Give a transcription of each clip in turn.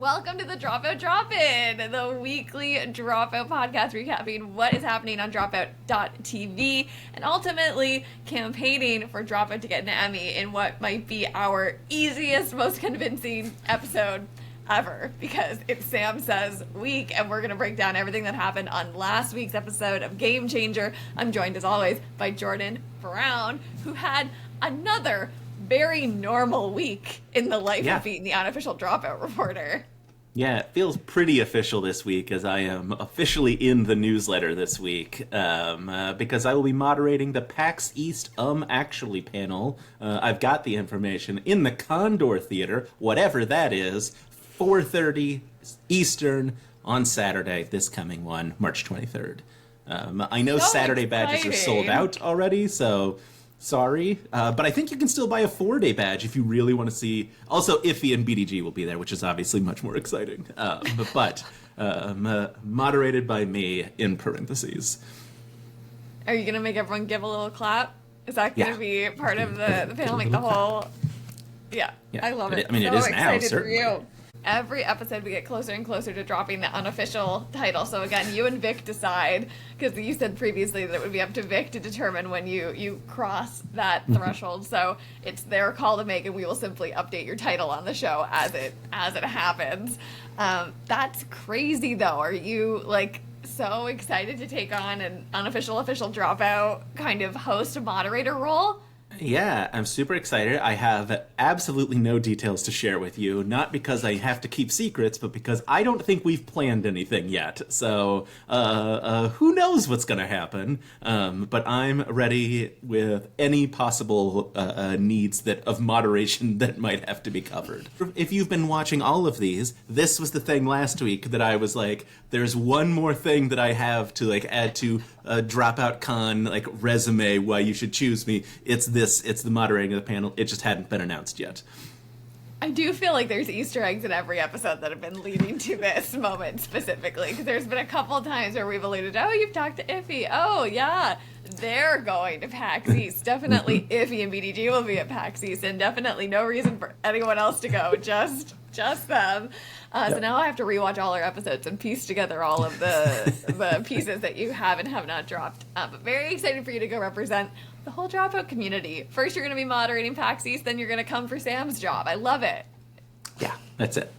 Welcome to the Dropout Drop-In, the weekly Dropout podcast recapping what is happening on Dropout.tv and ultimately campaigning for Dropout to get an Emmy in what might be our easiest, most convincing episode ever, because it's Sam Says week, and we're going to break down everything that happened on last week's episode of Game Changer. I'm joined, as always, by Jordon Brown, who had another very normal week in the life of being the unofficial Dropout reporter. Yeah, it feels pretty official this week, as I am officially in the newsletter this week, because I will be moderating the PAX East Actually panel. I've got the information in the Condor Theater, whatever that is, 4:30 Eastern on Saturday, this coming one, March 23rd. I know Saturday badges are sold out already, so sorry, but I think you can still buy a 4-day badge if you really want to see. Also, Iffy and BDG will be there, which is obviously much more exciting. But moderated by me, in parentheses. Are you going to make everyone give a little clap? Is that going to be part of the panel? Make the whole... Yeah, I love it. I mean, so it is now, certainly. For you. Every episode we get closer and closer to dropping the unofficial title. So again, you and Vic decide, because you said previously that it would be up to Vic to determine when you cross that threshold. So it's their call to make, and we will simply update your title on the show as it happens. That's crazy, though. Are you so excited to take on an official Dropout kind of host moderator role? Yeah, I'm super excited. I have absolutely no details to share with you, not because I have to keep secrets, but because I don't think we've planned anything yet. So, who knows what's going to happen? But I'm ready with any possible needs of moderation that might have to be covered. If you've been watching all of these, this was the thing last week that I was like, there's one more thing that I have to add to a Dropout Con resume why you should choose me. It's the moderating of the panel. It just hadn't been announced yet. I do feel like there's Easter eggs in every episode that have been leading to this moment specifically, because there's been a couple of times where we've alluded, you've talked to Iffy. Oh, yeah, they're going to PAX East. Definitely Iffy and BDG will be at PAX East, and definitely no reason for anyone else to go, just them. So now I have to rewatch all our episodes and piece together all of the pieces that you have and have not dropped. But very excited for you to go represent the whole Dropout community. First, you're going to be moderating PAX East, then you're going to come for Sam's job. I love it. Yeah, that's it.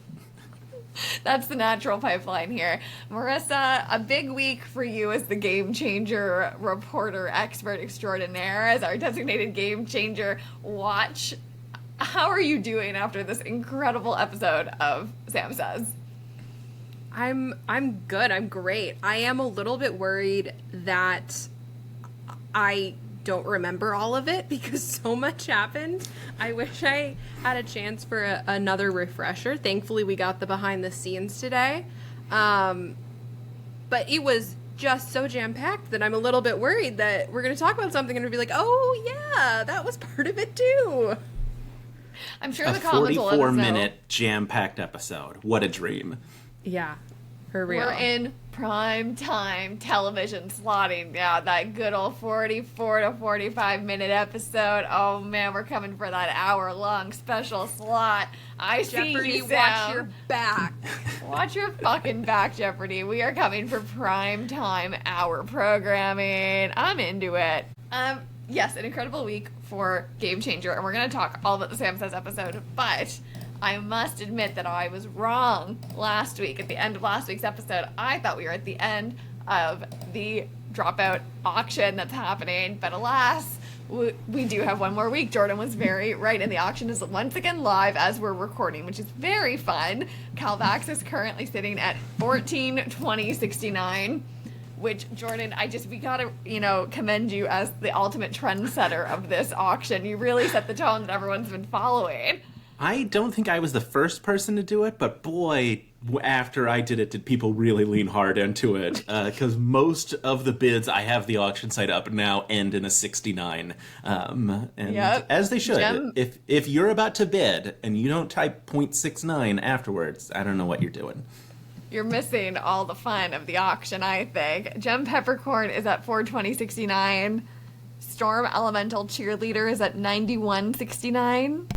That's the natural pipeline here. Marissa, a big week for you as the Game Changer reporter, expert extraordinaire, as our designated Game Changer watch. How are you doing after this incredible episode of Sam Says? I'm good. I'm great. I am a little bit worried that I don't remember all of it because so much happened. I wish I had a chance for another refresher. Thankfully, we got the behind the scenes today. But it was just so jam-packed that I'm a little bit worried that we're going to talk about something and we'll be like, oh, yeah, that was part of it, too. I'm sure the comments will let us know. 44-minute jam-packed episode. What a dream. Yeah, for real. We're in prime time television slotting. Yeah, that good old 44 to 45-minute episode. Oh, man, we're coming for that hour-long special slot. Jeopardy, see you, Sam. watch your back. Watch your fucking back, Jeopardy. We are coming for prime time hour programming. I'm into it. Yes, an incredible week for Game Changer, and we're going to talk all about the Sam Says episode, but I must admit that I was wrong last week. At the end of last week's episode, I thought we were at the end of the Dropout auction that's happening, but alas, we do have one more week. Jordon was very right, and the auction is once again live as we're recording, which is very fun. Calvax is currently sitting at 14.2069. Which, Jordon, we gotta, commend you as the ultimate trendsetter of this auction. You really set the tone that everyone's been following. I don't think I was the first person to do it, but boy, after I did it, did people really lean hard into it. Because most of the bids, I have the auction site up now, end in a 69. As they should. If you're about to bid and you don't type 0.69 afterwards, I don't know what you're doing. You're missing all the fun of the auction, I think. Gem Peppercorn is at 420.69. Storm Elemental Cheerleader is at 91.69.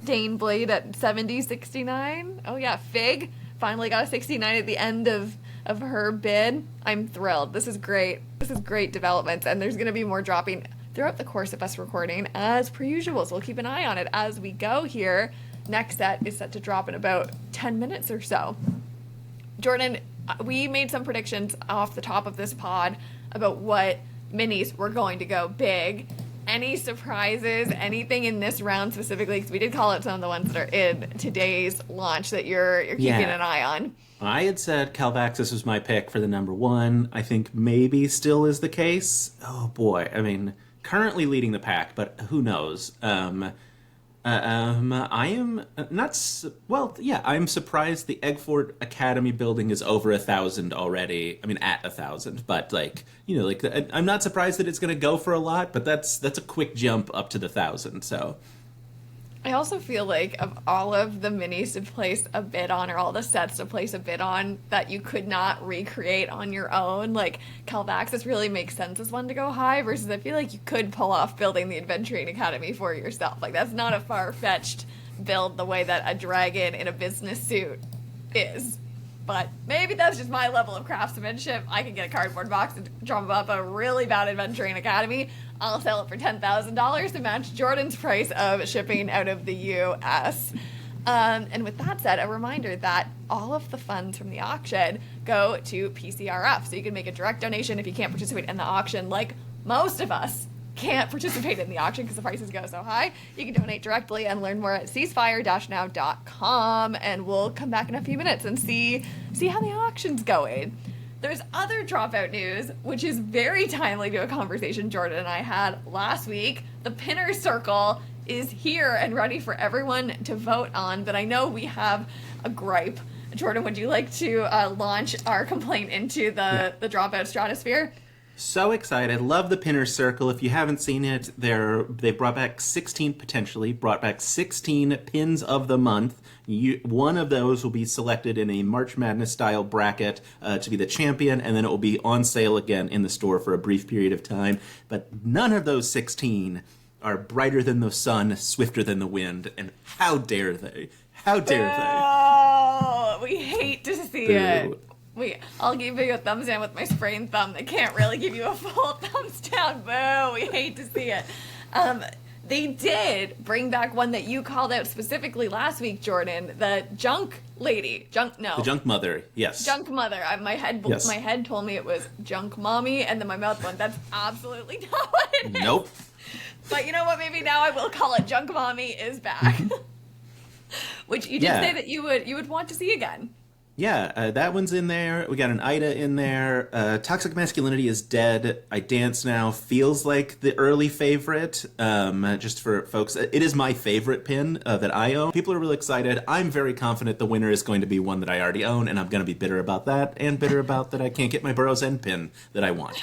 Dane Blade at 70.69. Oh yeah, Fig finally got a 69 at the end of her bid. I'm thrilled. This is great. This is great developments, and there's going to be more dropping throughout the course of us recording as per usual. So we'll keep an eye on it as we go here. Next set is set to drop in about 10 minutes or so. Jordon, we made some predictions off the top of this pod about what minis were going to go big. Any surprises, anything in this round specifically? Because we did call out some of the ones that are in today's launch that you're keeping an eye on. I had said Calvaxis was my pick for the number one. I think maybe still is the case. Oh boy, I mean, currently leading the pack, but who knows? I am I'm surprised the Eggfort Academy building is over 1,000 already. I mean, at 1,000, but I'm not surprised that it's going to go for a lot. But that's a quick jump up to the 1,000. So I also feel like of all of the minis to place a bid on, or all the sets to place a bid on that you could not recreate on your own, like Calvaxis really makes sense as one to go high, versus I feel like you could pull off building the Adventuring Academy for yourself. Like, that's not a far-fetched build the way that a dragon in a business suit is. But maybe that's just my level of craftsmanship. I can get a cardboard box and drum up a really bad Adventuring Academy. I'll sell it for $10,000 to match Jordan's price of shipping out of the U.S. And with that said, a reminder that all of the funds from the auction go to PCRF. So you can make a direct donation if you can't participate in the auction, like most of us can't participate in the auction because the prices go so high. You can donate directly and learn more at ceasefire-now.com, and we'll come back in a few minutes and see how the auction's going. There's other dropout news, which is very timely to a conversation Jordon and I had last week. The Pinner Circle is here and ready for everyone to vote on, but I know we have a gripe. Jordon, would you like to launch our complaint into the dropout stratosphere? So excited. Love the Pinner Circle. If you haven't seen it, they brought back 16 pins of the month. One of those will be selected in a March Madness style bracket to be the champion, and then it will be on sale again in the store for a brief period of time. But none of those 16 are brighter than the sun, swifter than the wind, and how dare they? How dare they? Oh, we hate to see it. I'll give you a thumbs down with my sprained thumb that can't really give you a full thumbs down. Boo, we hate to see it. They did bring back one that you called out specifically last week, Jordon, the junk lady. The junk mother, yes. Junk mother. My head told me it was junk mommy, and then my mouth went, that's absolutely not what it is. Nope. But you know what, maybe now I will call it junk mommy is back. Which you did say that you would want to see again. Yeah, that one's in there. We got an Ida in there. Toxic Masculinity is dead. I Dance Now feels like the early favorite. Just for folks, it is my favorite pin that I own. People are really excited. I'm very confident the winner is going to be one that I already own, and I'm going to be bitter about that, and bitter about that I can't get my Burrow's End pin that I want.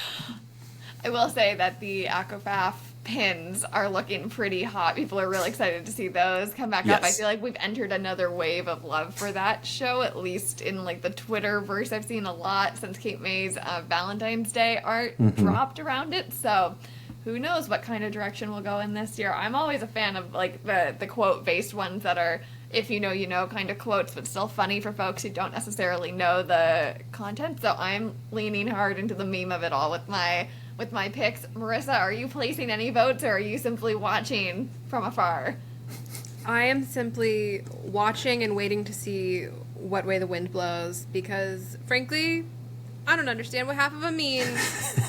I will say that the Aquafaf pins are looking pretty hot. People are really excited to see those come back up. I feel like we've entered another wave of love for that show, at least in like the Twitterverse. I've seen a lot since Kate May's Valentine's Day art dropped around it. So who knows what kind of direction we'll go in this year. I'm always a fan of like the quote-based ones that are if you know kind of quotes, but still funny for folks who don't necessarily know the content. So I'm leaning hard into the meme of it all with my picks. Marissa, are you placing any votes, or are you simply watching from afar? I am simply watching and waiting to see what way the wind blows, because, frankly, I don't understand what half of them means.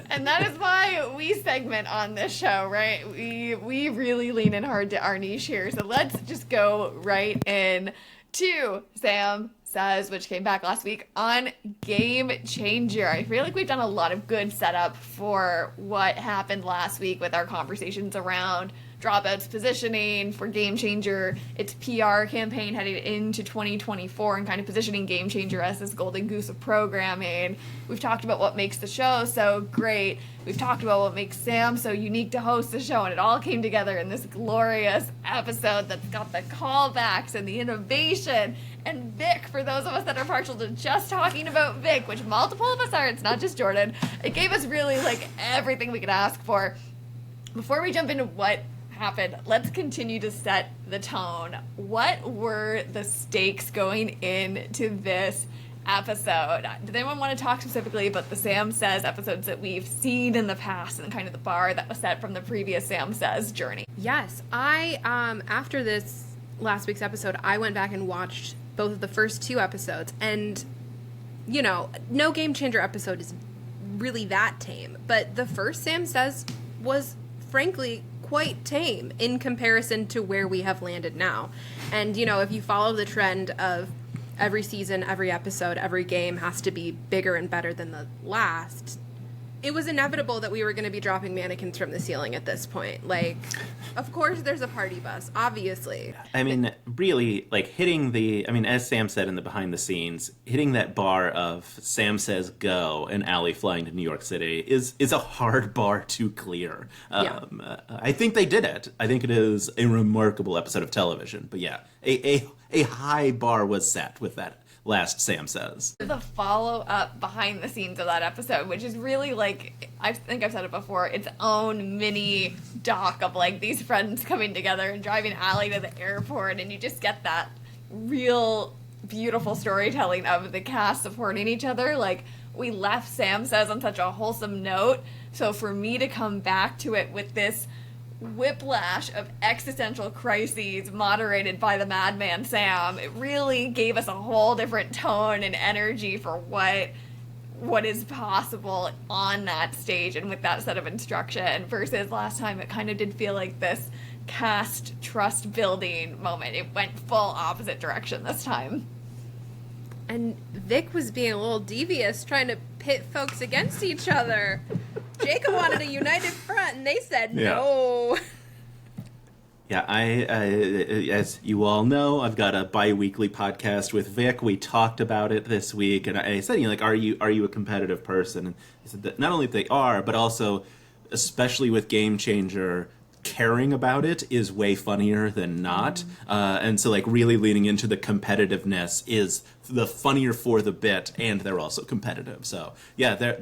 And that is why we segment on this show, right? We really lean in hard to our niche here. So let's just go right in to Sam Says, which came back last week on Game Changer. I feel like we've done a lot of good setup for what happened last week with our conversations around Dropout's positioning for Game Changer, its PR campaign heading into 2024, and kind of positioning Game Changer as this golden goose of programming. We've talked about what makes the show so great. We've talked about what makes Sam so unique to host the show, and it all came together in this glorious episode that's got the callbacks and the innovation. And Vic, for those of us that are partial to just talking about Vic, which multiple of us are, it's not just Jordon, it gave us really like everything we could ask for. Before we jump into what happened, let's continue to set the tone. What were the stakes going into this episode? Did anyone want to talk specifically about the Sam Says episodes that we've seen in the past and kind of the bar that was set from the previous Sam Says journey? Yes, I after this last week's episode, I went back and watched both of the first 2 episodes, and you know, no Game Changer episode is really that tame, but the first Sam Says was frankly quite tame in comparison to where we have landed now. And you know, if you follow the trend of every season, every episode, every game has to be bigger and better than the last, it was inevitable that we were going to be dropping mannequins from the ceiling at this point. Like, of course there's a party bus, obviously. I mean, really, like, hitting the, I mean, as Sam said in the behind the scenes, hitting that bar of Sam Says go and Allie flying to New York City is a hard bar to clear. Yeah. I think they did it. I think it is a remarkable episode of television. But yeah, a high bar was set with that last Sam Says. The follow-up behind the scenes of that episode, which is really like, I think I've said it before, its own mini doc of like these friends coming together and driving Allie to the airport, and you just get that real beautiful storytelling of the cast supporting each other. Like, we left Sam Says on such a wholesome note, so for me to come back to it with this whiplash of existential crises moderated by the madman Sam, it really gave us a whole different tone and energy for what is possible on that stage and with that set of instruction, versus last time it kind of did feel like this cast trust building moment. It went full opposite direction this time. And Vic was being a little devious, trying to pit folks against each other. Jacob wanted a united front, and they said no. Yeah, I as you all know, I've got a bi-weekly podcast with Vic. We talked about it this week, and I said, you know, like, are you a competitive person? And he said that not only they are, but also, especially with Game Changer, caring about it is way funnier than not. And so, like, really leaning into the competitiveness is the funnier for the bit, and they're also competitive. So yeah, it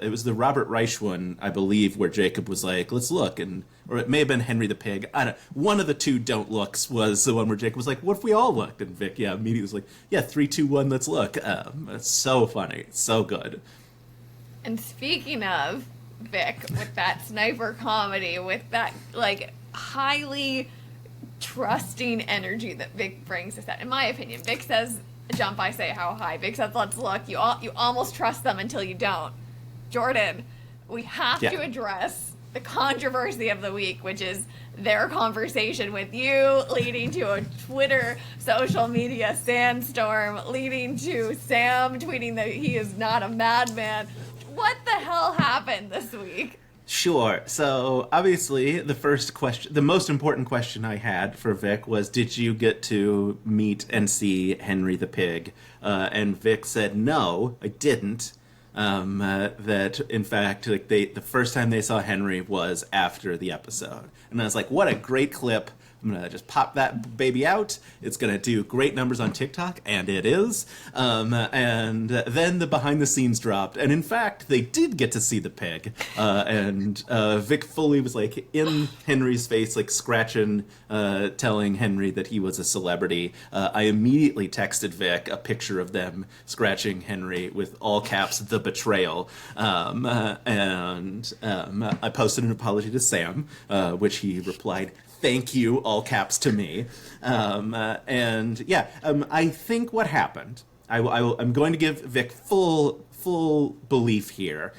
was the Robert Reich one, I believe, where Jacob was like, let's look, or it may have been Henry the Pig. One of the two don't looks was the one where Jacob was like, what if we all looked? And Vic, immediately was like, 3, 2, 1, let's look. It's so funny, so good. And speaking of Vic, with that sniper comedy, with that like highly trusting energy that Vic brings to set, in my opinion, Vic says jump, I say how high. Vic says let's look. You almost trust them until you don't. Jordon, we have to address the controversy of the week, which is their conversation with you, leading to a Twitter social media sandstorm, leading to Sam tweeting that he is not a madman. What the hell happened this week? Sure. So, obviously, the most important question I had for Vic was, did you get to meet and see Henry the Pig? And Vic said, no, I didn't. That, in fact, like the first time they saw Henry was after the episode. And I was like, what a great clip. I'm going to just pop that baby out. It's going to do great numbers on TikTok, and it is. And then the behind the scenes dropped. And in fact, they did get to see the pig. And Vic fully was like in Henry's face, like scratching, telling Henry that he was a celebrity. I immediately texted Vic a picture of them scratching Henry with all caps, the betrayal. And I posted an apology to Sam, which he replied, thank you, all caps to me. I think what happened, I'm going to give Vic full belief here.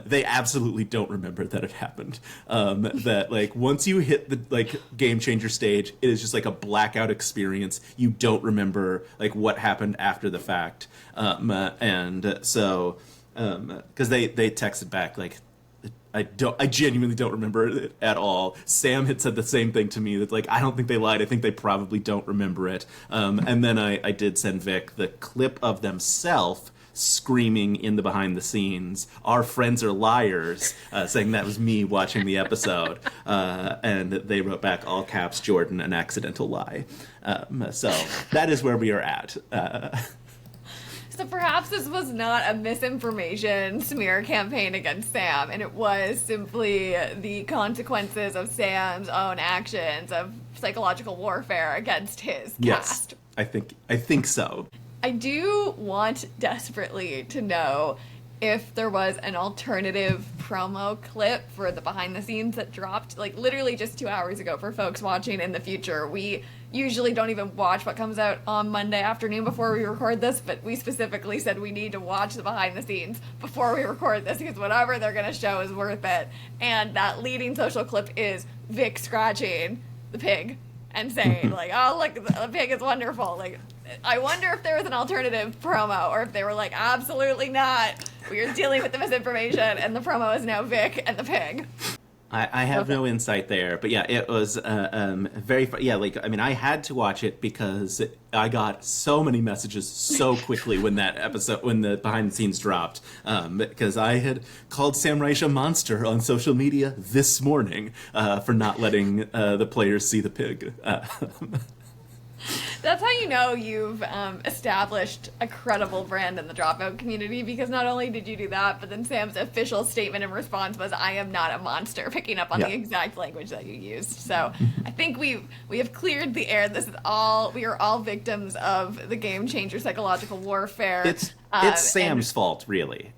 They absolutely don't remember that it happened. That, like, once you hit the, like, Game Changer stage, it is just like a blackout experience. You don't remember, like, what happened after the fact. Because they texted back, like, I genuinely don't remember it at all. Sam had said the same thing to me, that, like, I don't think they lied. I think they probably don't remember it. And then I did send Vic the clip of themselves screaming in the behind the scenes, "Our friends are liars," saying that was me watching the episode. And they wrote back, all caps, Jordon, an accidental lie. So that is where we are at. So perhaps this was not a misinformation smear campaign against Sam, and it was simply the consequences of Sam's own actions of psychological warfare against his cast. Yes, I think so. I do want desperately to know if there was an alternative promo clip for the behind the scenes that dropped like literally just 2 hours ago for folks watching in the future. We usually don't even watch what comes out on Monday afternoon before we record this, but we specifically said we need to watch the behind the scenes before we record this because whatever they're going to show is worth it. And that leading social clip is Vic scratching the pig and saying like, oh, look, the pig is wonderful. Like, I wonder if there was an alternative promo or if they were like, absolutely not. We are dealing with the misinformation, and the promo is now Vic and the pig. I have no insight there, but yeah, it was very fun. Yeah, like, I mean, I had to watch it because I got so many messages so quickly when the behind the scenes dropped, because I had called Sam Reich a monster on social media this morning for not letting the players see the pig. That's how you know you've established a credible brand in the Dropout community, because not only did you do that, but then Sam's official statement in response was, I am not a monster, picking up on the exact language that you used. So I think we have cleared the air. We are all victims of the Game Changer psychological warfare. It's Sam's fault, really.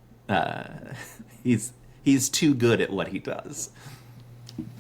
He's too good at what he does.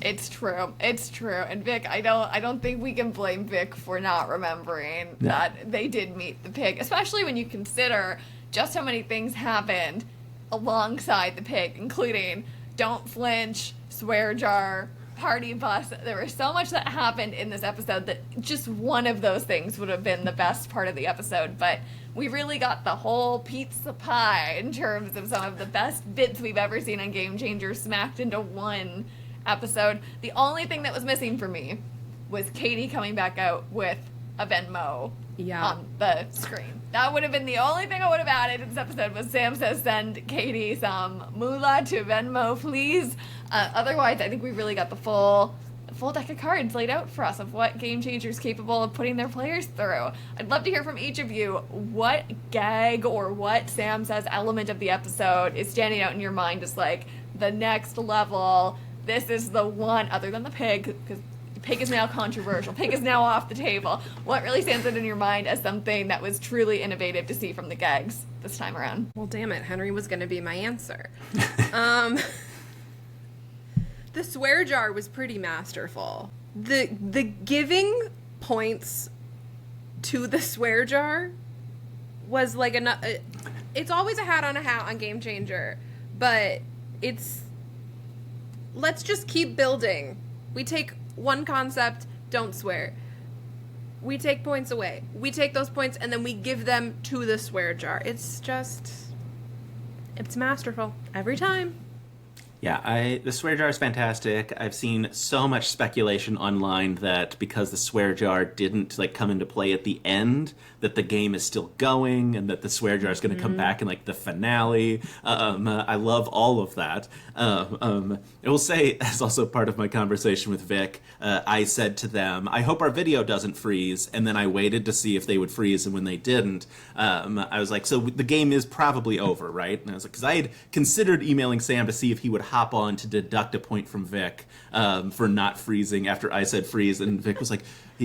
It's true. And Vic, I don't think we can blame Vic for not remembering that they did meet the pig, especially when you consider just how many things happened alongside the pig, including Don't Flinch, Swear Jar, Party Bus. There was so much that happened in this episode that just one of those things would have been the best part of the episode, but we really got the whole pizza pie in terms of some of the best bits we've ever seen on Game Changer smacked into one episode. The only thing that was missing for me was Katie coming back out with a Venmo on the screen. That would have been the only thing I would have added in this episode. Was Sam says send Katie some moolah to Venmo, please. Otherwise, I think we really got the full deck of cards laid out for us of what Game Changer is capable of putting their players through. I'd love to hear from each of you what gag or what Sam says element of the episode is standing out in your mind as like the next level. This is the one, other than the pig, because the pig is now controversial. Pig is now off the table. What really stands out in your mind as something that was truly innovative to see from the gags this time around? Well, damn it. Henry was going to be my answer. The swear jar was pretty masterful. The giving points to the swear jar was like it's always a hat on Game Changer, but let's just keep building. We take one concept, don't swear. We take points away. We take those points and then we give them to the swear jar. It's masterful every time. Yeah, the swear jar is fantastic. I've seen so much speculation online that because the swear jar didn't like come into play at the end, that the game is still going and that the swear jar is going to come back in like the finale. I love all of that. I will say, as also part of my conversation with Vic, I said to them, I hope our video doesn't freeze, and then I waited to see if they would freeze, and when they didn't, I was like, so the game is probably over, right? And I was like, because I had considered emailing Sam to see if he would hop on to deduct a point from Vic for not freezing after I said freeze, and Vic was like,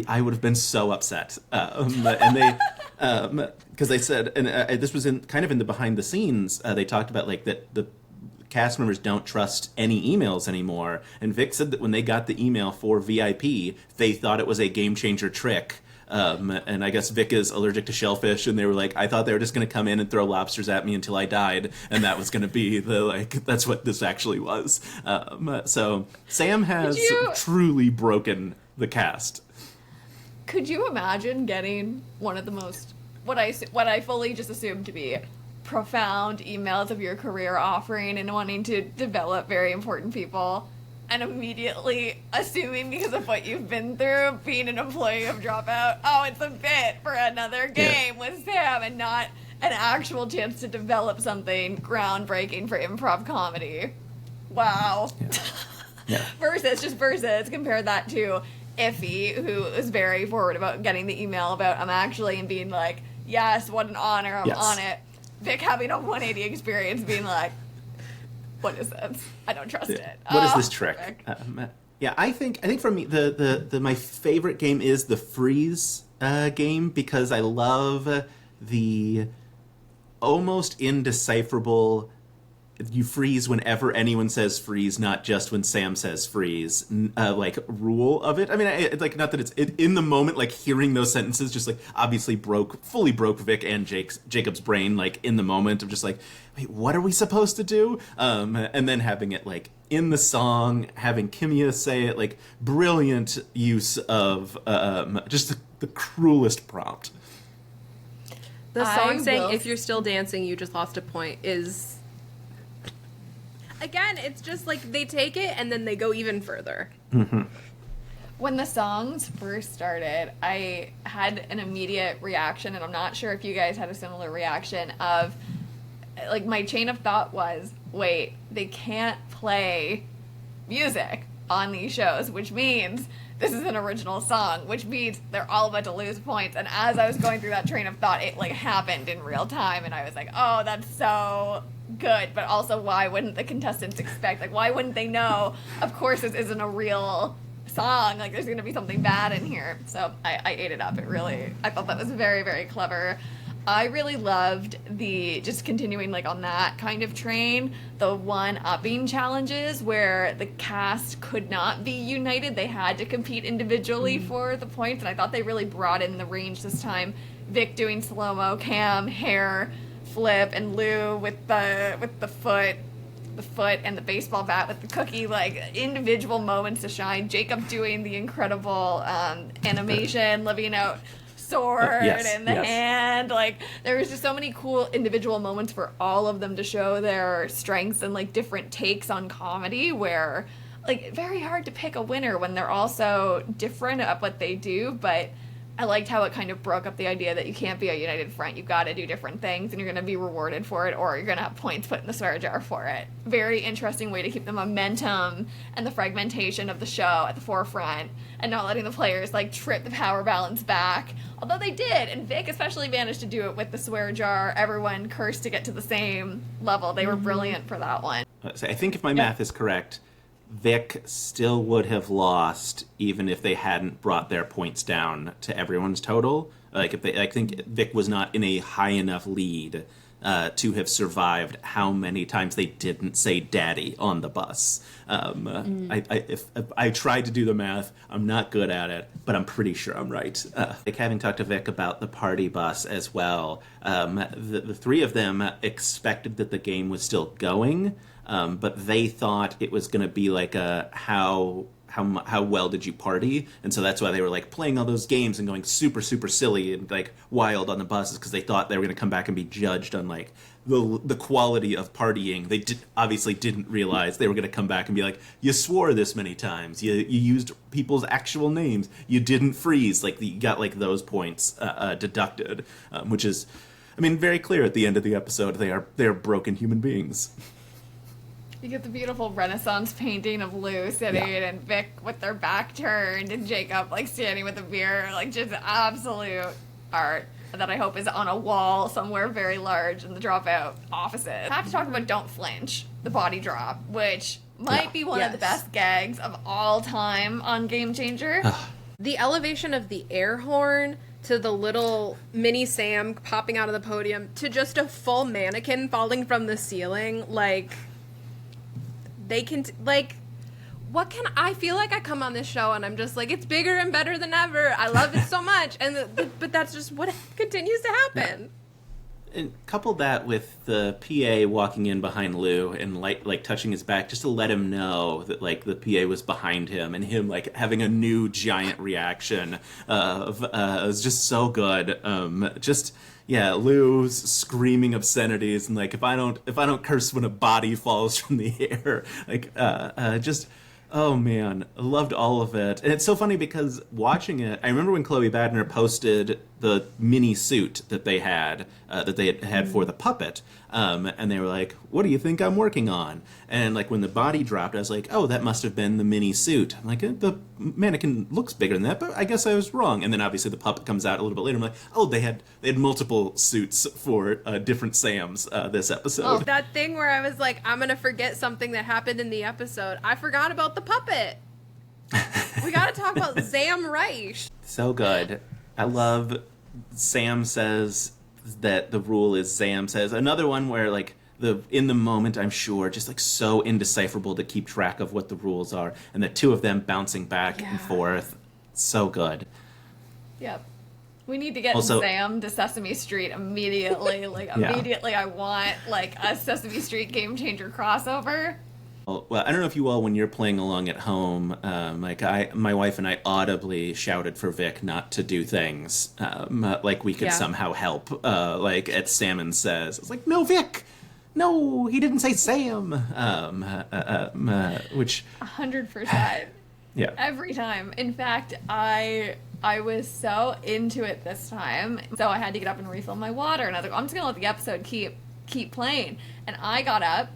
I would have been so upset. And they, because they said, and this was in the behind the scenes, they talked about like that the cast members don't trust any emails anymore, and Vic said that when they got the email for VIP, they thought it was a Game Changer trick. And I guess Vic is allergic to shellfish, and they were like, I thought they were just going to come in and throw lobsters at me until I died, and that was going to be that's what this actually was. So Sam has truly broken the cast. Could you imagine getting one of the most, what I fully just assumed to be profound emails of your career offering and wanting to develop very important people, and immediately assuming because of what you've been through, being an employee of Dropout, oh, it's a bit for another game with Sam and not an actual chance to develop something groundbreaking for improv comedy. Wow. Yeah. Versus, compare that to Iffy, who was very forward about getting the email about I'm actually, and being like, yes, what an honor, I'm Yes. on it. Vic having a 180 experience, being like, what is this? I don't trust it. What is this trick? Vic. Yeah, I think for me the my favorite game is the freeze game, because I love the almost indecipherable, you freeze whenever anyone says freeze, not just when Sam says freeze, like rule of it. I mean, it's like, not that it's in the moment, like hearing those sentences just like obviously fully broke Vic and Jacob's brain, like in the moment of just like, wait, what are we supposed to do? And then having it like in the song, having Kimia say it, like brilliant use of just the cruelest prompt. The song I saying, will- if you're still dancing, you just lost a point is... Again, it's just like they take it and then they go even further. When the songs first started, I had an immediate reaction, and I'm not sure if you guys had a similar reaction of, like, my chain of thought was, wait, they can't play music on these shows, which means this is an original song, which means they're all about to lose points. And as I was going through that train of thought, it, like, happened in real time, and I was like, oh, that's so good. But also, why wouldn't the contestants expect, like, why wouldn't they know, of course this isn't a real song, like, there's gonna be something bad in here. So I ate it up. I thought that was very, very clever. I really loved the, just continuing like on that kind of train, the one-upping challenges where the cast could not be united. They had to compete individually for the points, and I thought they really brought in the range this time. Vic doing slow-mo, Cam, hair, flip, and Lou with the foot and the baseball bat with the cookie, like individual moments to shine. Jacob doing the incredible animation, living out sword in the hand. Like, there was just so many cool individual moments for all of them to show their strengths and like different takes on comedy, where like very hard to pick a winner when they're all so different at what they do. But I liked how it kind of broke up the idea that you can't be a united front. You've got to do different things, and you're going to be rewarded for it, or you're going to have points put in the swear jar for it. Very interesting way to keep the momentum and the fragmentation of the show at the forefront, and not letting the players like trip the power balance back. Although they did, and Vic especially managed to do it with the swear jar. Everyone cursed to get to the same level. They were brilliant for that one. So I think if my math is correct, Vic still would have lost even if they hadn't brought their points down to everyone's total. Like, if they, I think Vic was not in a high enough lead to have survived how many times they didn't say "daddy" on the bus. If I tried to do the math, I'm not good at it, but I'm pretty sure I'm right. Like, having talked to Vic about the party bus as well, the three of them expected that the game was still going. But they thought it was going to be like a how well did you party, and so that's why they were like playing all those games and going super silly and like wild on the buses, because they thought they were going to come back and be judged on like the quality of partying. They obviously didn't realize they were going to come back and be like, you swore this many times, you used people's actual names, you didn't freeze, like you got like those points deducted, which is, I mean, very clear at the end of the episode. They are broken human beings. You get the beautiful Renaissance painting of Lou sitting and Vic with their back turned, and Jacob like standing with a beer, like just absolute art that I hope is on a wall somewhere very large in the Dropout offices. I have to talk about Don't Flinch, the body drop, which might be one of the best gags of all time on Game Changer. The elevation of the air horn to the little mini Sam popping out of the podium to just a full mannequin falling from the ceiling, like... They can, what can, I feel like I come on this show and I'm just like, it's bigger and better than ever. I love it so much. And but that's just what continues to happen. And couple that with the PA walking in behind Lou and like touching his back just to let him know that like the PA was behind him, and him like having a new giant reaction of it was just so good. Yeah, Lou's screaming obscenities and like if I don't curse when a body falls from the air, like just, oh man, I loved all of it. And it's so funny because watching it, I remember when Chloe Badner posted the mini suit that they had for the puppet, and they were like, "What do you think I'm working on?" And like when the body dropped, I was like, "Oh, that must have been the mini suit." I'm like, "The mannequin looks bigger than that, but I guess I was wrong." And then obviously the puppet comes out a little bit later. I'm like, "Oh, they had multiple suits for different Sams this episode." Oh, that thing where I was like, I'm gonna forget something that happened in the episode. I forgot about the puppet. We gotta talk about Sam Reich. So good. I love Sam says that the rule is Sam says. Another one where like in the moment, I'm sure, just like so indecipherable to keep track of what the rules are, and the two of them bouncing back and forth. So good. Yep. We need to get Also, Sam to Sesame Street immediately. Like immediately, I want like a Sesame Street Game Changer crossover. Well, I don't know if you all, when you're playing along at home, my wife and I audibly shouted for Vic not to do things, like we could somehow help, like at Salmon Says. It's like, no, Vic! No, he didn't say Sam! Which... 100%. Yeah. Every time. In fact, I was so into it this time, so I had to get up and refill my water, and I was like, I'm just gonna let the episode keep playing. And I got up.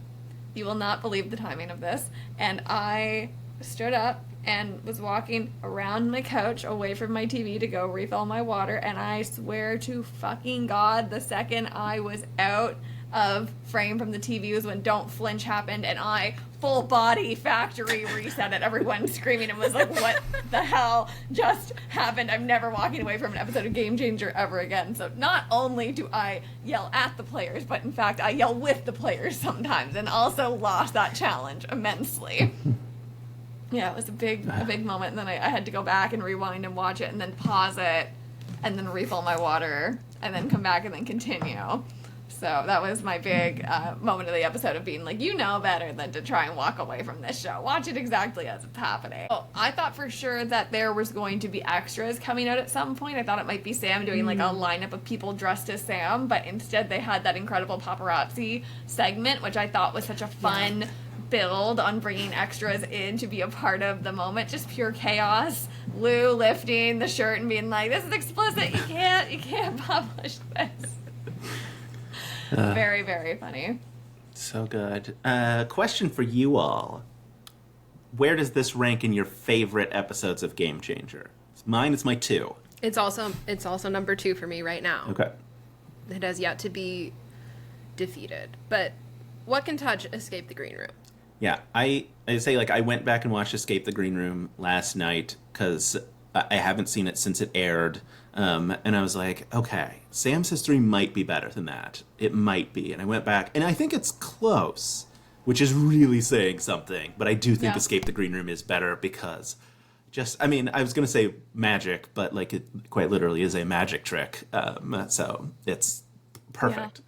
You will not believe the timing of this. And I stood up and was walking around my couch away from my TV to go refill my water. And I swear to fucking God, the second I was out of frame from the TV was when Don't Flinch happened. And I full body factory reset it. Everyone screaming and was like, what the hell just happened? I'm never walking away from an episode of Game Changer ever again. So not only do I yell at the players, but in fact I yell with the players sometimes, and also lost that challenge immensely. Yeah, it was a big moment, and then I had to go back and rewind and watch it and then pause it and then refill my water and then come back and then continue. So that was my big moment of the episode of being like, you know better than to try and walk away from this show. Watch it exactly as it's happening. Oh, I thought for sure that there was going to be extras coming out at some point. I thought it might be Sam doing like a lineup of people dressed as Sam, but instead they had that incredible paparazzi segment, which I thought was such a fun build on bringing extras in to be a part of the moment. Just pure chaos. Lou lifting the shirt and being like, this is explicit. You can't publish this. Very, very funny. So good. Question for you all. Where does this rank in your favorite episodes of Game Changer? Mine is my 2. It's also number 2 for me right now. Okay. It has yet to be defeated. But what can touch Escape the Green Room? Yeah, I say, like, I went back and watched Escape the Green Room last night because I haven't seen it since it aired. And I was like, okay, Sam Says 3 might be better than that. It might be. And I went back, and I think it's close, which is really saying something. But I do think Escape the Green Room is better because I was going to say magic, but, like, it quite literally is a magic trick. So it's perfect.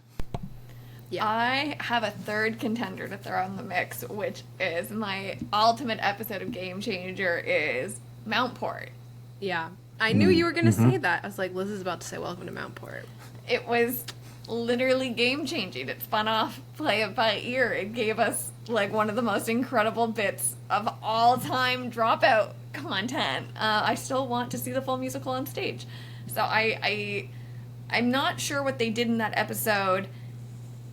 Yeah. I have a third contender to throw in the mix, which is my ultimate episode of Game Changer is Mountport. Yeah. I knew you were going to say that. I was like, Liz is about to say Welcome to Mountport. It was literally game-changing. It spun off Play It By Ear. It gave us, like, one of the most incredible bits of all-time Dropout content. I still want to see the full musical on stage. So I'm not sure what they did in that episode.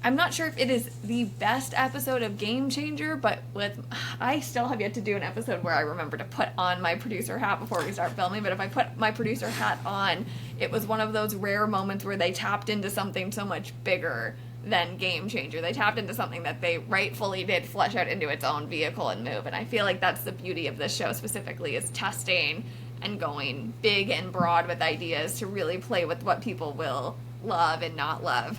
I'm not sure if it is the best episode of Game Changer, but I still have yet to do an episode where I remember to put on my producer hat before we start filming, but if I put my producer hat on, it was one of those rare moments where they tapped into something so much bigger than Game Changer. They tapped into something that they rightfully did flesh out into its own vehicle and move, and I feel like that's the beauty of this show specifically, is testing and going big and broad with ideas to really play with what people will love and not love.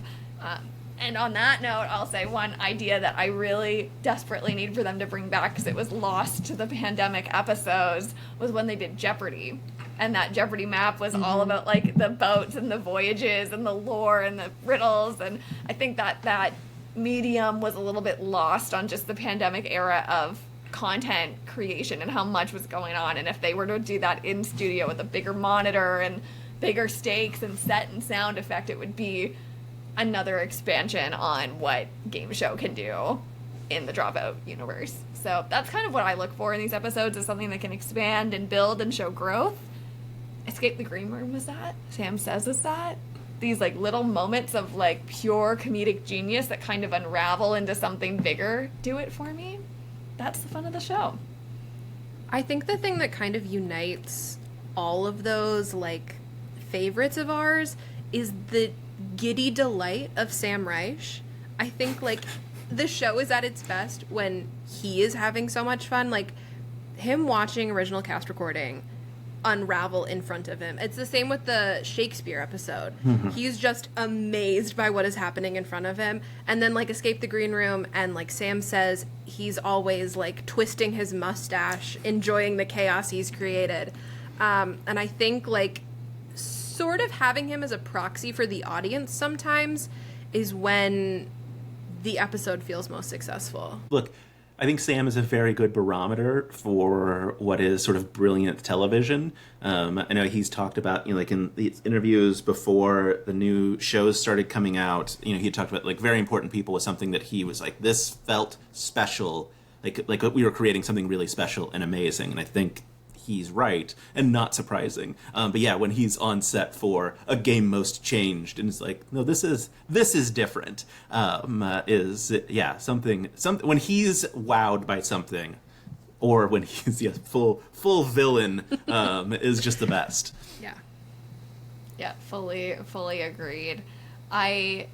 And on that note, I'll say one idea that I really desperately need for them to bring back, because it was lost to the pandemic episodes, was when they did Jeopardy. And that Jeopardy map was all about, like, the boats and the voyages and the lore and the riddles. And I think that medium was a little bit lost on just the pandemic era of content creation and how much was going on. And if they were to do that in studio with a bigger monitor and bigger stakes and set and sound effect, it would be another expansion on what Game Show can do in the Dropout universe. So that's kind of what I look for in these episodes, is something that can expand and build and show growth. Escape the Green Room was that. Sam Says is that. These like little moments of like pure comedic genius that kind of unravel into something bigger do it for me. That's the fun of the show. I think the thing that kind of unites all of those like favorites of ours is the giddy delight of Sam Reich. I think like the show is at its best when he is having so much fun. Like him watching original cast recording unravel in front of him. It's the same with the Shakespeare episode. He's just amazed by what is happening in front of him. And then like Escape the Green Room and like Sam Says, he's always like twisting his mustache, enjoying the chaos he's created. And I think like sort of having him as a proxy for the audience sometimes is when the episode feels most successful. Look, I think Sam is a very good barometer for what is sort of brilliant television. I know he's talked about, like in these interviews before the new shows started coming out, he had talked about like very important people was something that he was like, this felt special, like we were creating something really special and amazing. And I think he's right and not surprising. But yeah, when he's on set for a game most changed and it's like, no, this is different. Something when he's wowed by something, or when he's full villain, is just the best. Yeah, fully agreed. I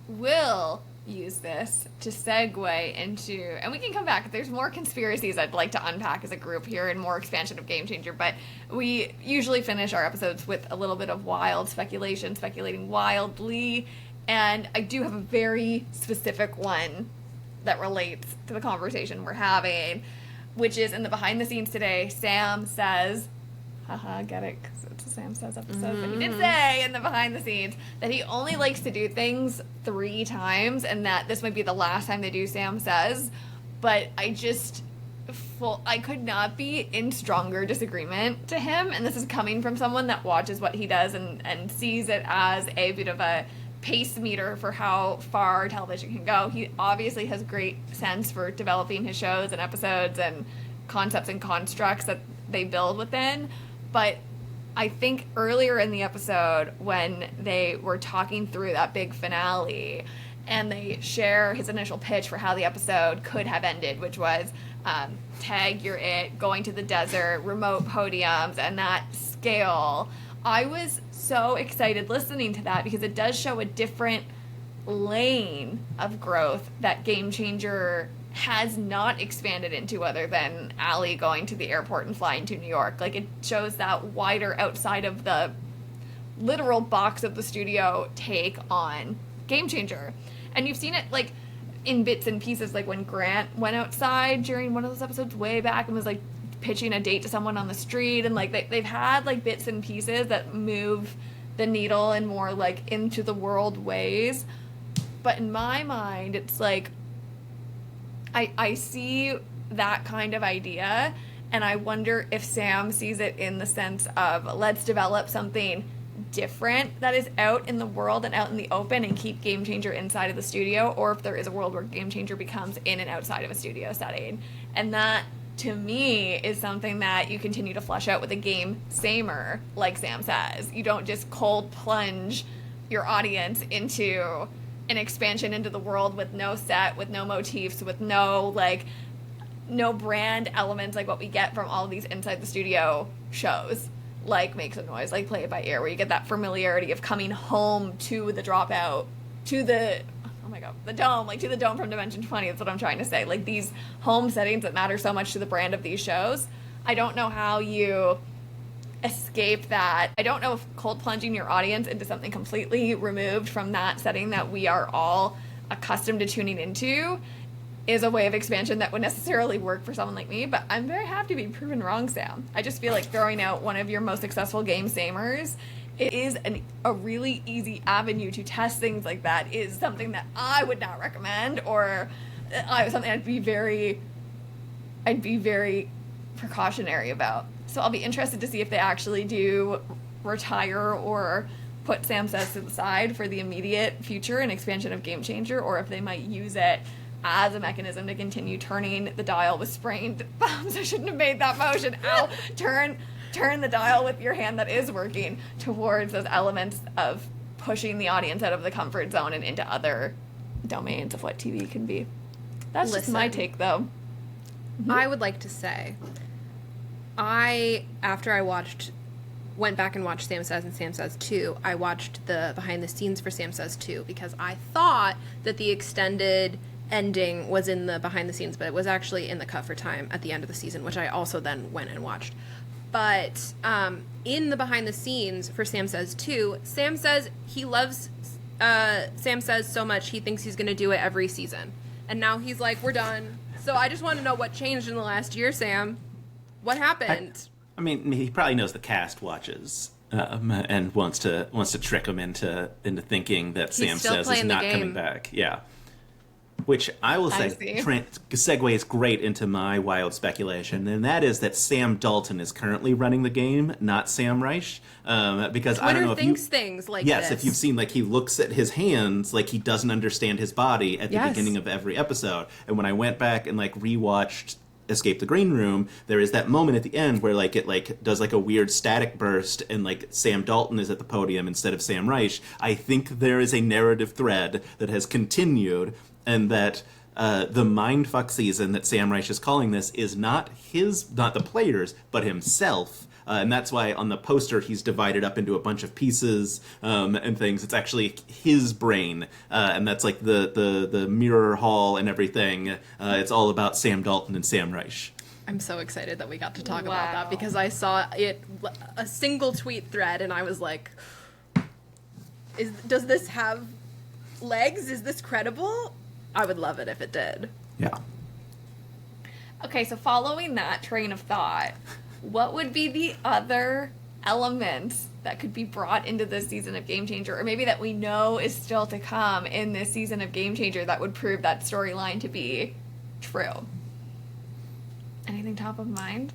will use this to segue into, and we can come back. There's more conspiracies I'd like to unpack as a group here and more expansion of Game Changer, but we usually finish our episodes with a little bit of wild speculation, speculating wildly, and I do have a very specific one that relates to the conversation we're having, which is in the behind the scenes today. Sam says, haha, get it, because it's a Sam Says episode, but he did say in the behind the scenes that he only likes to do things 3 times, and that this might be the last time they do Sam Says, but I could not be in stronger disagreement to him, and this is coming from someone that watches what he does and sees it as a bit of a pace meter for how far television can go. He obviously has great sense for developing his shows and episodes and concepts and constructs that they build within, but I think earlier in the episode when they were talking through that big finale and they share his initial pitch for how the episode could have ended, which was tag, you're it, going to the desert, remote podiums, and that scale, I was so excited listening to that because it does show a different lane of growth that Game Changer has not expanded into, other than Allie going to the airport and flying to New York. Like, it shows that wider outside of the literal box of the studio take on Game Changer. And you've seen it like in bits and pieces, like when Grant went outside during one of those episodes way back and was like pitching a date to someone on the street, and like they've had like bits and pieces that move the needle in more like into the world ways. But in my mind, it's like I see that kind of idea, and I wonder if Sam sees it in the sense of, let's develop something different that is out in the world and out in the open and keep Game Changer inside of the studio, or if there is a world where Game Changer becomes in and outside of a studio setting. And that, to me, is something that you continue to flesh out with a game samer, like Sam Says. You don't just cold plunge your audience into an expansion into the world with no set, with no motifs, with no brand elements like what we get from all of these inside the studio shows, like Make Some Noise, like Play It By Ear, where you get that familiarity of coming home to the Dropout, to the Dome, like to the Dome from Dimension 20. That's what I'm trying to say. Like, these home settings that matter so much to the brand of these shows. I don't know how you escape that. I don't know if cold plunging your audience into something completely removed from that setting that we are all accustomed to tuning into is a way of expansion that would necessarily work for someone like me, but I'm very happy to be proven wrong, Sam. I just feel like throwing out one of your most successful game samers, it is a really easy avenue to test things like that, is something that I would not recommend, or something I'd be very precautionary about. So I'll be interested to see if they actually do retire or put Sam Says to the side for the immediate future and expansion of Game Changer, or if they might use it as a mechanism to continue turning the dial with sprained thumbs. I shouldn't have made that motion. Ow. turn the dial with your hand that is working towards those elements of pushing the audience out of the comfort zone and into other domains of what TV can be. That's just my take, though. I would like to say, after I went back and watched Sam Says and Sam Says 2, I watched the behind the scenes for Sam Says 2 because I thought that the extended ending was in the behind the scenes, but it was actually in the cut for time at the end of the season, which I also then went and watched. But in the behind the scenes for Sam Says 2, Sam says he loves Sam Says so much he thinks he's going to do it every season. And now he's like, we're done. So I just want to know what changed in the last year, Sam. What happened? I mean, he probably knows the cast watches and wants to trick him into thinking that Sam Says is not coming back. Yeah. Which I will say segues great into my wild speculation, and that is that Sam Dalton is currently running the game, not Sam Reich. Because Twitter I don't know if you things like yes, this. if you've seen like he looks at his hands like he doesn't understand his body at the beginning of every episode. And when I went back and like rewatched Escape the Green Room, there is that moment at the end where like it like does like a weird static burst and like Sam Dalton is at the podium instead of Sam Reich. I think there is a narrative thread that has continued, and that the mindfuck season that Sam Reich is calling this is not the players, but himself. And that's why on the poster he's divided up into a bunch of pieces and things. It's actually his brain, and that's like the mirror hall and everything. It's all about Sam Dalton and Sam Reich. I'm so excited that we got to talk about that because I saw a single tweet thread and I was like, does this have legs? Is this credible? I would love it if it did. Yeah. Okay, so following that train of thought, what would be the other elements that could be brought into this season of Game Changer, or maybe that we know is still to come in this season of Game Changer that would prove that storyline to be true? Anything top of mind?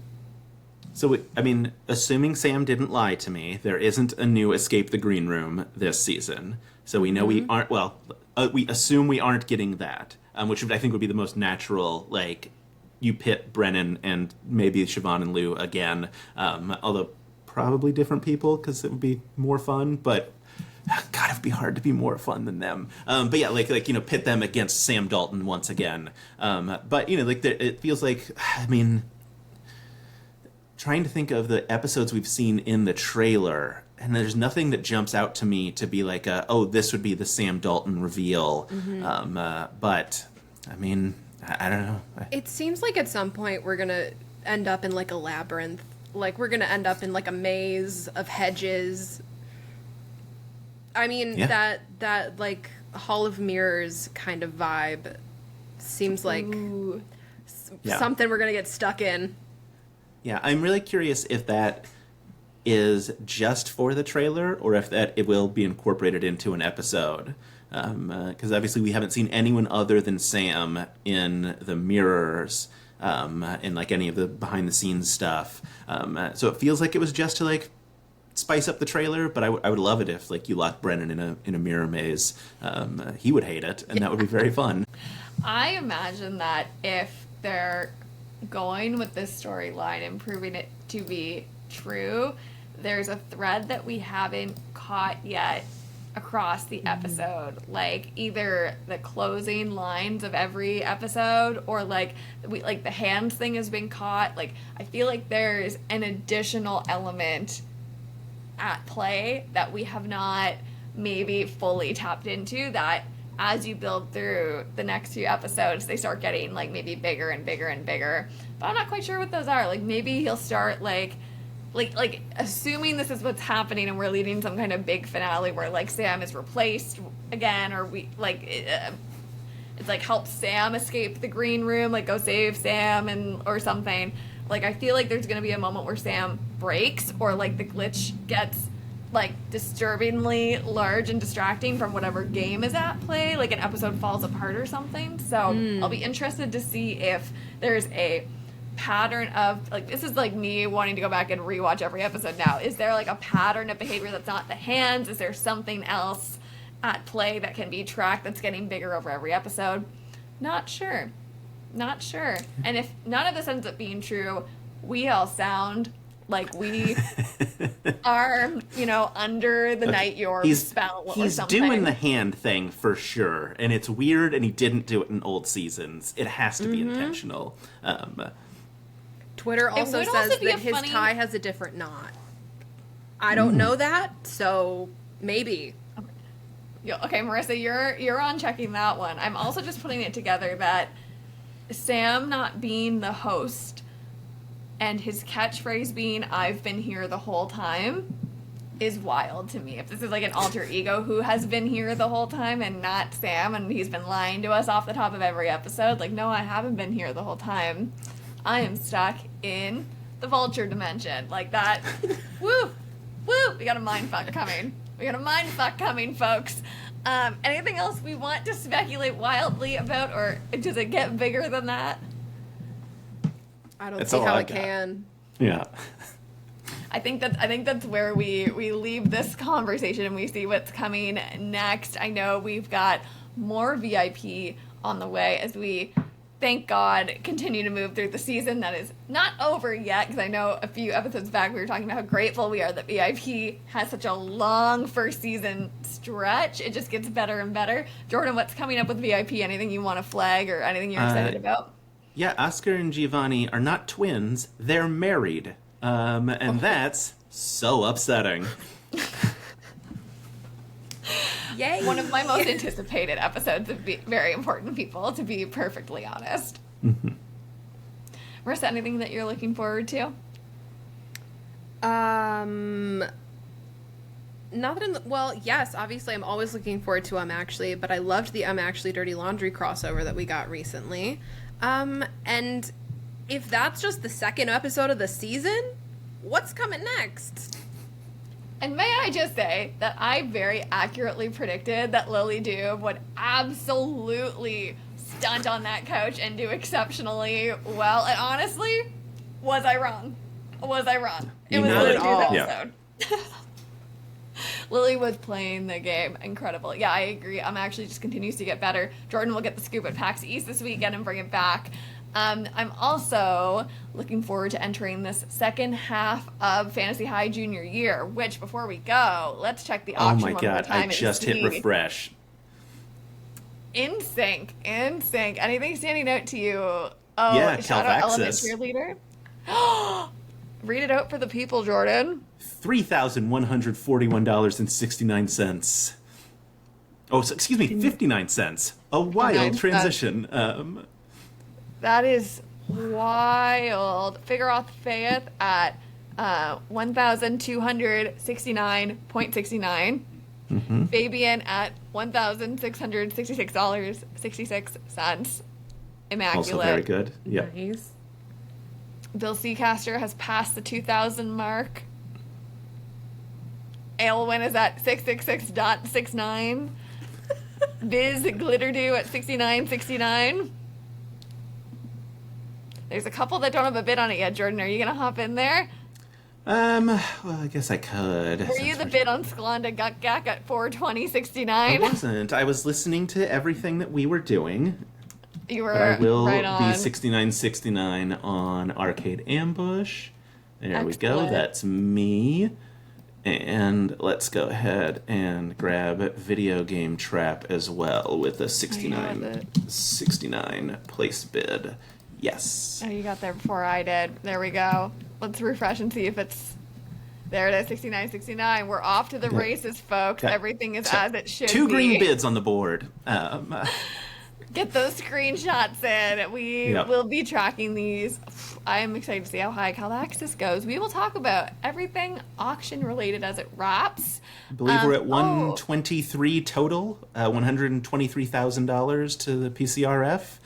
So, I mean, assuming Sam didn't lie to me, there isn't a new Escape the Green Room this season. So we know we aren't, we assume we aren't getting that, which I think would be the most natural, like, you pit Brennan and maybe Siobhan and Lou again, although probably different people because it would be more fun, but God, it'd be hard to be more fun than them. But yeah, like pit them against Sam Dalton once again. But it feels like, I mean, trying to think of the episodes we've seen in the trailer, and there's nothing that jumps out to me to be like, this would be the Sam Dalton reveal. But I mean, I don't know. It seems like at some point we're gonna end up in like a labyrinth. Like we're gonna end up in like a maze of hedges. I mean, that like Hall of Mirrors kind of vibe seems like something we're gonna get stuck in. Yeah, I'm really curious if that is just for the trailer or if that it will be incorporated into an episode. Because obviously we haven't seen anyone other than Sam in the mirrors, in like any of the behind the scenes stuff. So it feels like it was just to like spice up the trailer, but I would love it if like you locked Brennan in a mirror maze. He would hate it, and that would be very fun. I imagine that if they're going with this storyline and proving it to be true, there's a thread that we haven't caught yet across the episode, like either the closing lines of every episode or like the hands thing has been caught. Like I feel like there's an additional element at play that we have not maybe fully tapped into, that as you build through the next few episodes they start getting like maybe bigger and bigger and bigger. But I'm not quite sure what those are. Like maybe he'll start like assuming this is what's happening and we're leading some kind of big finale where like Sam is replaced again, or we like it's like help Sam escape the green room, like go save Sam and or something. Like I feel like there's gonna be a moment where Sam breaks or like the glitch gets like disturbingly large and distracting from whatever game is at play, like an episode falls apart or something. So I'll be interested to see if there's a pattern of like, this is like me wanting to go back and rewatch every episode now. Is there like a pattern of behavior that's not the hands? Is there something else at play that can be tracked that's getting bigger over every episode? Not sure. And if none of this ends up being true, we all sound Like, we are, under the Night York spell or he's something. doing the hand thing for sure, and it's weird, and he didn't do it in old seasons. It has to be intentional. Twitter also would says also be that a his funny- tie has a different knot. I don't know that, so maybe. Okay, Marissa, you're on checking that one. I'm also just putting it together that Sam not being the host and his catchphrase being "I've been here the whole time" is wild to me. If this is like an alter ego who has been here the whole time and not Sam, and he's been lying to us off the top of every episode, like, no, I haven't been here the whole time. I am stuck in the vulture dimension. Like that. Woo! Woo! We got a mindfuck coming. Folks. Anything else we want to speculate wildly about, or does it get bigger than that? I don't That's see all how I it got. can. Yeah. I think that's where we leave this conversation and we see what's coming next. I know we've got more VIP on the way as we, thank God, continue to move through the season. That is not over yet, because I know a few episodes back we were talking about how grateful we are that VIP has such a long first season stretch. It just gets better and better. Jordan, what's coming up with VIP? Anything you want to flag or anything you're excited about? Yeah, Oscar and Giovanni are not twins. They're married. And that's so upsetting. Yay! One of my most anticipated episodes of Very Important People, to be perfectly honest. Marissa, anything that you're looking forward to? Not that well, yes, obviously I'm always looking forward to Actually, but I loved the Actually Dirty Laundry crossover that we got recently. And if that's just the second episode of the season, what's coming next? And may I just say that I very accurately predicted that Lily Doob would absolutely stunt on that couch and do exceptionally well. And honestly, was I wrong? It was Lily Doob's episode. Lily was playing the game incredible. Yeah, I agree. Actually just continues to get better. Jordan will get the scoop at PAX East this weekend and bring it back. I'm also looking forward to entering this second half of Fantasy High Junior Year, which, before we go, let's check the Oh auction my one more god, time I just hit refresh. In sync. Anything standing out to you? Oh, Yeah, shout out Element Calvaxis. Cheerleader. Read it out for the people, Jordan. $3,141.69. Oh, excuse me, 59 cents. A wild 59 transition. That is wild. Figure Fayette at $1,269.69. Fabian at $1,666.66. Immaculate. Also very good. Yeah. Nice. Bill Seacaster has passed the 2,000 mark. Aylwin is at 666.69. Biz Glitterdew at 69.69. There's a couple that don't have a bid on it yet. Jordan, are you gonna hop in there? Well, I guess I could. Were you the bid on Sklanda Guk Gak at I 420.69? wasn't. I was listening to everything that we were doing. You were But I will right be on. 69.69 on Arcade Ambush. There we go. Excellent. That's me. And let's go ahead and grab Video Game Trap as well with a 69 place bid. Yes. Oh, you got there before I did. There we go. Let's refresh and see if it's... There it is, 69.69. We're off to the Okay. races, folks. Okay. Everything is So, as it should be. 2 green bids on the board. Get those screenshots in. We Yep. will be tracking these. I am excited to see how high Calvaxis goes. We will talk about everything auction related as it wraps. I believe we're at oh. 123 total, $123,000 to the PCRF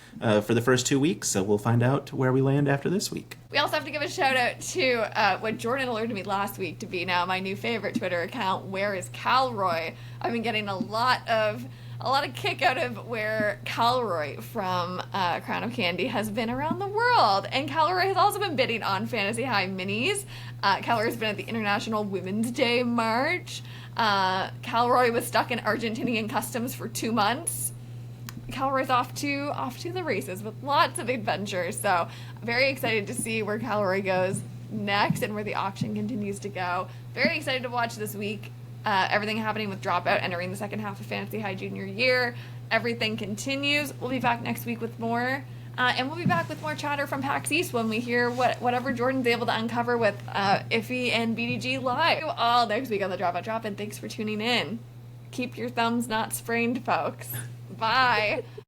for the first 2 weeks. So we'll find out where we land after this week. We also have to give a shout out to what Jordan alerted me last week to be now my new favorite Twitter account, Where is Calroy? I've been getting a lot of kick out of where Calroy from Crown of Candy has been around the world. And Calroy has also been bidding on Fantasy High minis. Calroy has been at the International Women's Day March. Calroy was stuck in Argentinian customs for 2 months. Calroy's off to the races with lots of adventures. So I'm very excited to see where Calroy goes next and where the auction continues to go. Very excited to watch this week. Everything happening with Dropout entering the second half of Fantasy High Junior year. Everything continues. We'll be back next week with more. And we'll be back with more chatter from PAX East when we hear whatever Jordon's able to uncover with Iffy and BDG live. See you all next week on the Dropout Drop-In. Thanks for tuning in. Keep your thumbs not sprained, folks. Bye.